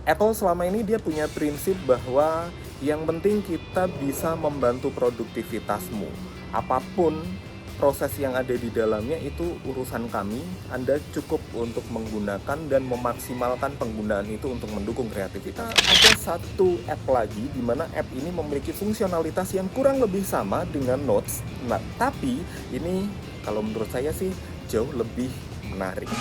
Apple selama ini dia punya prinsip bahwa yang penting kita bisa membantu produktivitasmu. Apapun proses yang ada di dalamnya itu urusan kami. Anda cukup untuk menggunakan dan memaksimalkan penggunaan itu untuk mendukung kreativitas. Ada satu app lagi di mana app ini memiliki fungsionalitas yang kurang lebih sama dengan Notes. Nah, tapi ini kalau menurut saya sih jauh lebih menarik.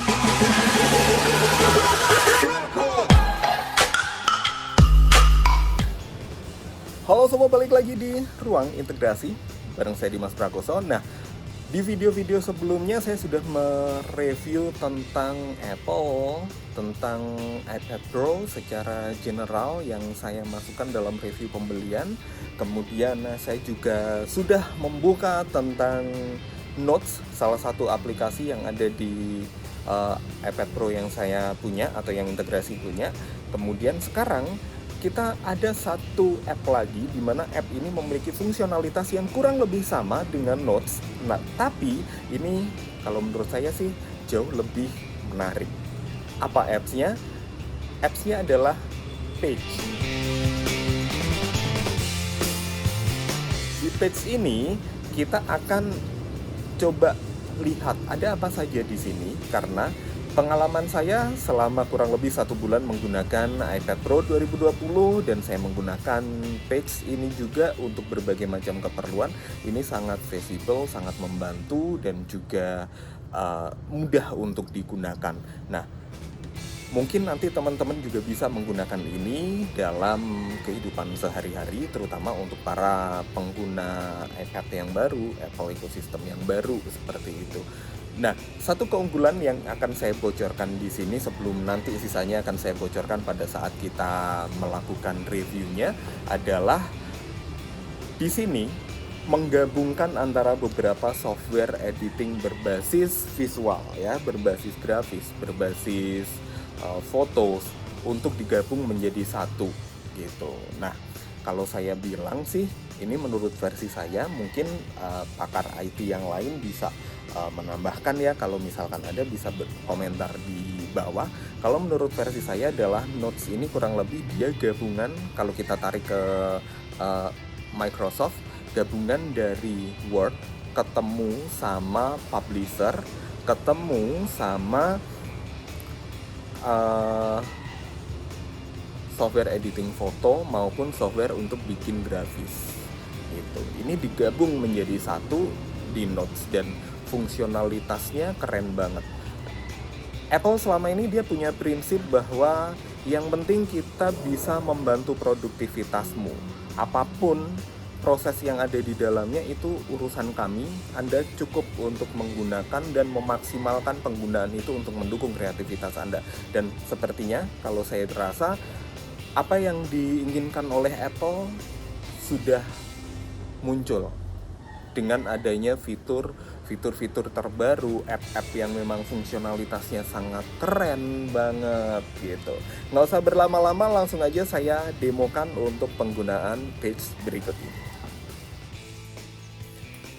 Halo semua, balik lagi di Ruang Integrasi bareng saya Dimas Prakoso. Nah, di video-video sebelumnya saya sudah mereview tentang Apple, tentang iPad Pro secara general yang saya masukkan dalam review pembelian. Kemudian saya juga sudah membuka tentang Notes, salah satu aplikasi yang ada di iPad Pro yang saya punya atau yang integrasi punya. Kemudian sekarang kita ada satu app lagi di mana app ini memiliki fungsionalitas yang kurang lebih sama dengan Notes. Nah, tapi ini kalau menurut saya sih jauh lebih menarik. Apa apps-nya? Apps-nya adalah Page. Di Page ini kita akan coba lihat ada apa saja di sini, karena pengalaman saya selama kurang lebih 1 bulan menggunakan iPad Pro 2020 dan saya menggunakan Page ini juga untuk berbagai macam keperluan. Ini sangat visible, sangat membantu dan juga mudah untuk digunakan. Nah, mungkin nanti teman-teman juga bisa menggunakan ini dalam kehidupan sehari-hari, terutama untuk para pengguna iPad yang baru, Apple ecosystem yang baru seperti itu. Nah, satu keunggulan yang akan saya bocorkan di sini sebelum nanti sisanya akan saya bocorkan pada saat kita melakukan reviewnya adalah di sini menggabungkan antara beberapa software editing berbasis visual ya, berbasis grafis, berbasis fotos untuk digabung menjadi satu gitu. Nah, kalau saya bilang sih ini menurut versi saya, mungkin pakar IT yang lain bisa menambahkan ya, kalau misalkan ada bisa berkomentar di bawah. Kalau menurut versi saya adalah Notes ini kurang lebih dia gabungan, kalau kita tarik ke Microsoft, gabungan dari Word ketemu sama Publisher, ketemu sama software editing foto maupun software untuk bikin grafis gitu. Ini digabung menjadi satu di Notes dan fungsionalitasnya keren banget. Apple selama ini dia punya prinsip bahwa yang penting kita bisa membantu produktivitasmu. Apapun proses yang ada di dalamnya itu urusan kami. Anda cukup untuk menggunakan dan memaksimalkan penggunaan itu untuk mendukung kreativitas Anda. Dan sepertinya kalau saya rasa apa yang diinginkan oleh Apple sudah muncul dengan adanya fitur-fitur terbaru, app-app yang memang fungsionalitasnya sangat keren banget gitu. Nggak usah berlama-lama, langsung aja saya demokan untuk penggunaan Page berikut ini.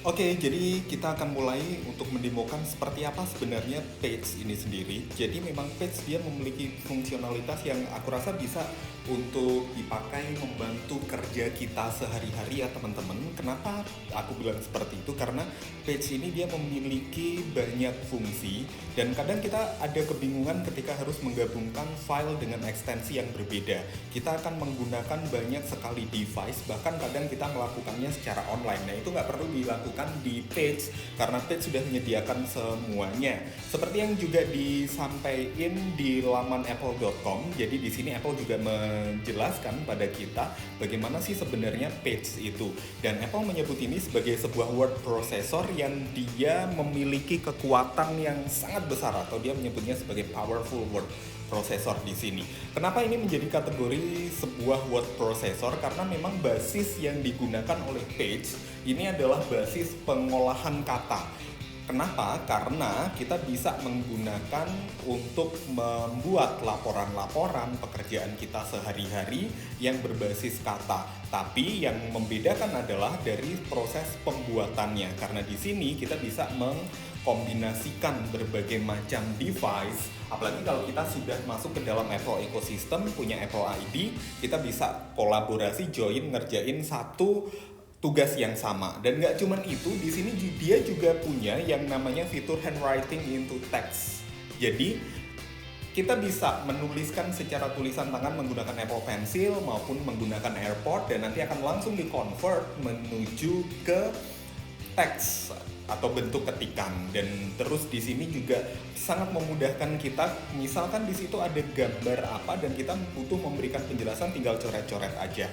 Oke, jadi kita akan mulai untuk mendemokan seperti apa sebenarnya Page ini sendiri. Jadi memang Page dia memiliki fungsionalitas yang aku rasa bisa untuk dipakai membantu kerja kita sehari-hari ya teman-teman. Kenapa aku bilang seperti itu? Karena Page ini dia memiliki banyak fungsi dan kadang kita ada kebingungan ketika harus menggabungkan file dengan ekstensi yang berbeda. Kita akan menggunakan banyak sekali device, bahkan kadang kita melakukannya secara online. Nah, itu nggak perlu dilakukan di Page karena Page sudah menyediakan semuanya. Seperti yang juga disampaikan di laman apple.com. Jadi di sini Apple juga menjelaskan pada kita bagaimana sih sebenarnya Page itu. Dan Apple menyebut ini sebagai sebuah word processor yang dia memiliki kekuatan yang sangat besar, atau dia menyebutnya sebagai powerful word processor di sini. Kenapa ini menjadi kategori sebuah word processor? Karena memang basis yang digunakan oleh Page ini adalah basis pengolahan kata. Kenapa? Karena kita bisa menggunakan untuk membuat laporan-laporan pekerjaan kita sehari-hari yang berbasis kata. Tapi yang membedakan adalah dari proses pembuatannya. Karena di sini kita bisa mengkombinasikan berbagai macam device, apalagi kalau kita sudah masuk ke dalam Apple ecosystem, punya Apple ID, kita bisa kolaborasi, join, ngerjain satu tugas yang sama. Dan nggak cuman itu, di sini dia juga punya yang namanya fitur handwriting into text. Jadi kita bisa menuliskan secara tulisan tangan menggunakan Apple Pencil maupun menggunakan AirPod, dan nanti akan langsung di-convert menuju ke teks atau bentuk ketikan. Dan terus di sini juga sangat memudahkan kita, misalkan di situ ada gambar apa dan kita butuh memberikan penjelasan, tinggal coret-coret aja.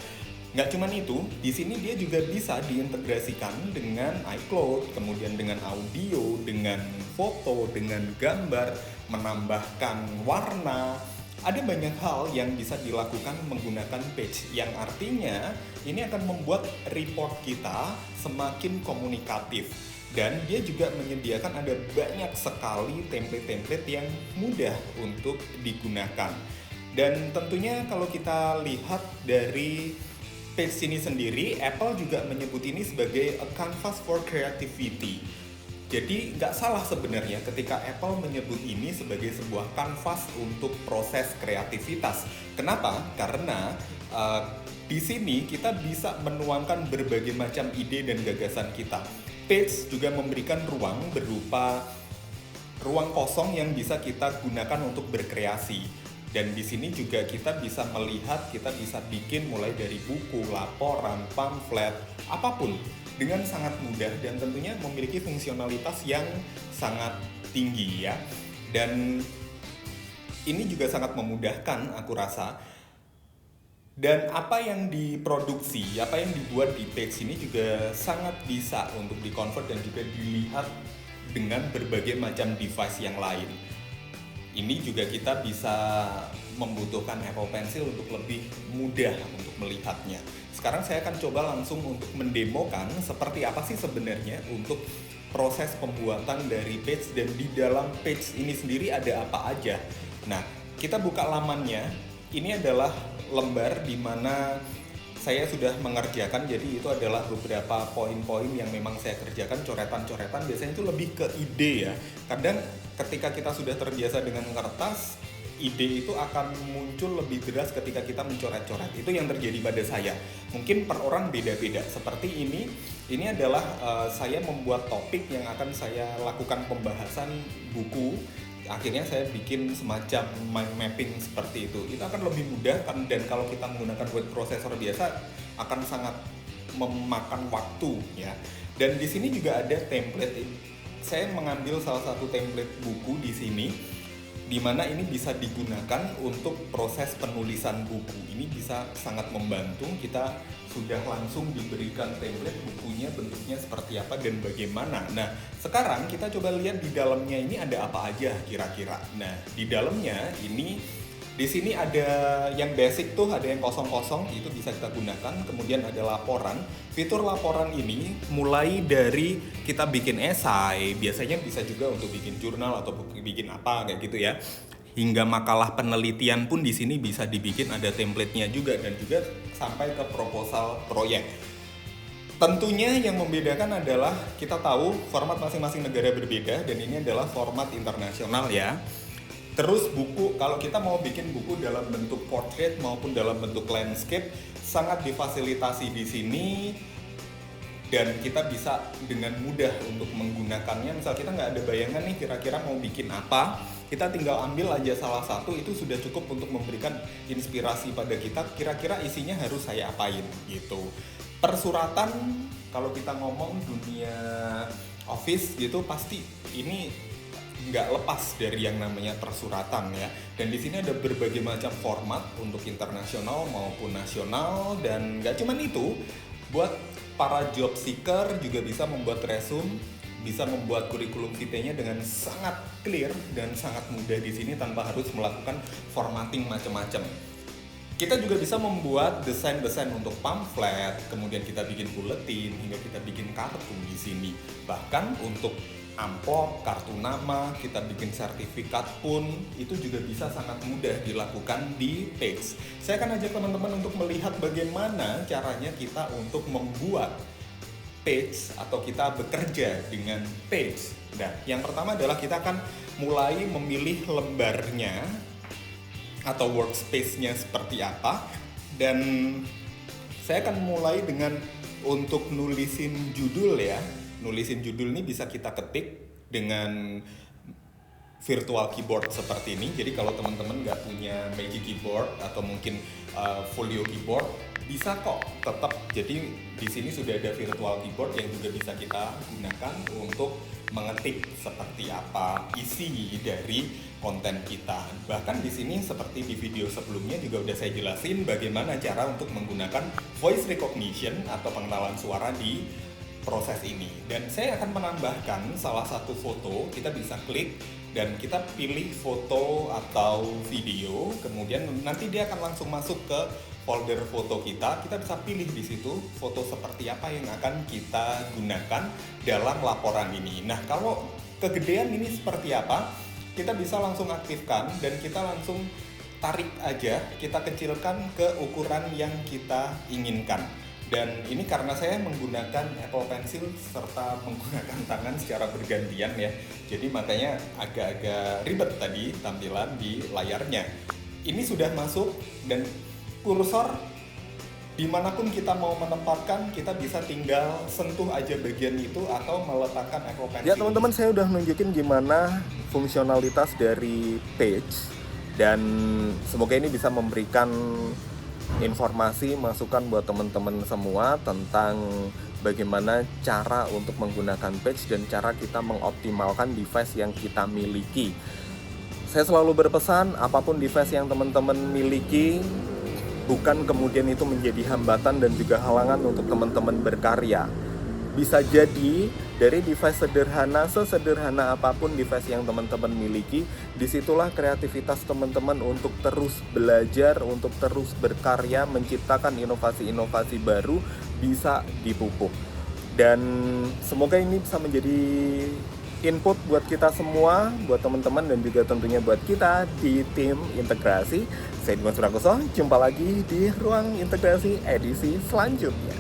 Nggak cuman itu, di sini dia juga bisa diintegrasikan dengan iCloud, kemudian dengan audio, dengan foto, dengan gambar, menambahkan warna. Ada banyak hal yang bisa dilakukan menggunakan Page, yang artinya ini akan membuat report kita semakin komunikatif. Dan dia juga menyediakan ada banyak sekali template-template yang mudah untuk digunakan. Dan tentunya kalau kita lihat dari Page ini sendiri, Apple juga menyebut ini sebagai a canvas for creativity. Jadi nggak salah sebenarnya ketika Apple menyebut ini sebagai sebuah kanvas untuk proses kreativitas. Kenapa? Karena di sini kita bisa menuangkan berbagai macam ide dan gagasan kita. Page juga memberikan ruang berupa ruang kosong yang bisa kita gunakan untuk berkreasi. Dan di sini juga kita bisa melihat, kita bisa bikin mulai dari buku, laporan, pamflet, apapun dengan sangat mudah dan tentunya memiliki fungsionalitas yang sangat tinggi ya. Dan ini juga sangat memudahkan aku rasa. Dan apa yang diproduksi, apa yang dibuat di Page ini juga sangat bisa untuk di-convert dan juga dilihat dengan berbagai macam device yang lain. Ini juga kita bisa membutuhkan Apple Pencil untuk lebih mudah untuk melihatnya. Sekarang saya akan coba langsung untuk mendemokan seperti apa sih sebenarnya untuk proses pembuatan dari Page, dan di dalam Page ini sendiri ada apa aja. Nah, kita buka lamannya. Ini adalah lembar di mana saya sudah mengerjakan, jadi itu adalah beberapa poin-poin yang memang saya kerjakan, coretan-coretan. Biasanya itu lebih ke ide ya. Kadang ketika kita sudah terbiasa dengan kertas, ide itu akan muncul lebih deras ketika kita mencoret-coret. Itu yang terjadi pada saya. Mungkin per orang beda-beda. Seperti ini adalah saya membuat topik yang akan saya lakukan pembahasan buku. Akhirnya saya bikin semacam mind mapping seperti itu. Itu akan lebih mudah kan, dan kalau kita menggunakan word processor biasa akan sangat memakan waktu ya. Dan di sini juga ada template. Saya mengambil salah satu template buku di sini, di mana ini bisa digunakan untuk proses penulisan buku. Ini bisa sangat membantu. Kita sudah langsung diberikan template bukunya, bentuknya seperti apa dan bagaimana. Nah, sekarang kita coba lihat di dalamnya ini ada apa aja kira-kira. Nah, di dalamnya ini di sini ada yang basic tuh, ada yang kosong-kosong, itu bisa kita gunakan. Kemudian ada laporan. Fitur laporan ini mulai dari kita bikin esai, biasanya bisa juga untuk bikin jurnal atau bikin apa kayak gitu ya. Hingga makalah penelitian pun di sini bisa dibikin, ada template-nya juga, dan juga sampai ke proposal proyek. Tentunya yang membedakan adalah kita tahu format masing-masing negara berbeda, dan ini adalah format internasional ya. Terus buku, kalau kita mau bikin buku dalam bentuk portrait maupun dalam bentuk landscape, sangat difasilitasi di sini. Dan kita bisa dengan mudah untuk menggunakannya. Misal kita nggak ada bayangan nih kira-kira mau bikin apa, kita tinggal ambil aja salah satu, itu sudah cukup untuk memberikan inspirasi pada kita, kira-kira isinya harus saya apain gitu. Persuratan, kalau kita ngomong dunia office gitu, pasti ini nggak lepas dari yang namanya persuratan ya. Dan di sini ada berbagai macam format untuk internasional maupun nasional. Dan nggak cuman itu, buat para job seeker juga bisa membuat resume, bisa membuat kurikulum vitae-nya dengan sangat clear dan sangat mudah di sini tanpa harus melakukan formatting macam-macam. Kita juga bisa membuat desain-desain untuk pamflet, kemudian kita bikin buletin, hingga kita bikin kartu di sini. Bahkan untuk amplop, kartu nama, kita bikin sertifikat pun itu juga bisa sangat mudah dilakukan di Page. Saya akan ajak teman-teman untuk melihat bagaimana caranya kita untuk membuat page atau kita bekerja dengan page. Nah, yang pertama adalah kita akan mulai memilih lembarnya atau workspace-nya seperti apa, dan saya akan mulai dengan untuk nulisin judul ya. Nulisin judul ini bisa kita ketik dengan virtual keyboard seperti ini. Jadi kalau teman-teman nggak punya Magic Keyboard atau mungkin Folio Keyboard, bisa kok tetap. Jadi di sini sudah ada virtual keyboard yang juga bisa kita gunakan untuk mengetik seperti apa isi dari konten kita. Bahkan di sini seperti di video sebelumnya juga udah saya jelasin bagaimana cara untuk menggunakan voice recognition atau pengenalan suara di proses ini. Dan saya akan menambahkan salah satu foto. Kita bisa klik dan kita pilih foto atau video, kemudian nanti dia akan langsung masuk ke folder foto kita. Kita bisa pilih di situ foto seperti apa yang akan kita gunakan dalam laporan ini. Nah, kalau kegedean ini seperti apa, kita bisa langsung aktifkan dan kita langsung tarik aja, kita kecilkan ke ukuran yang kita inginkan. Dan ini karena saya menggunakan Apple Pencil serta menggunakan tangan secara bergantian ya. Jadi makanya agak-agak ribet tadi tampilan di layarnya. Ini sudah masuk dan kursor dimanapun kita mau menempatkan, kita bisa tinggal sentuh aja bagian itu atau meletakkan Apple Pencil. Ya teman-teman, saya udah nunjukin gimana fungsionalitas dari page, dan semoga ini bisa memberikan informasi, masukan buat teman-teman semua tentang bagaimana cara untuk menggunakan page dan cara kita mengoptimalkan device yang kita miliki. Saya selalu berpesan, apapun device yang teman-teman miliki, bukan kemudian itu menjadi hambatan dan juga halangan untuk teman-teman berkarya. Bisa jadi dari device sederhana, sesederhana apapun device yang teman-teman miliki, disitulah kreativitas teman-teman untuk terus belajar, untuk terus berkarya, menciptakan inovasi-inovasi baru bisa dipupuk. Dan semoga ini bisa menjadi input buat kita semua, buat teman-teman dan juga tentunya buat kita di tim integrasi. Saya Dimas Surakoso, jumpa lagi di Ruang Integrasi edisi selanjutnya.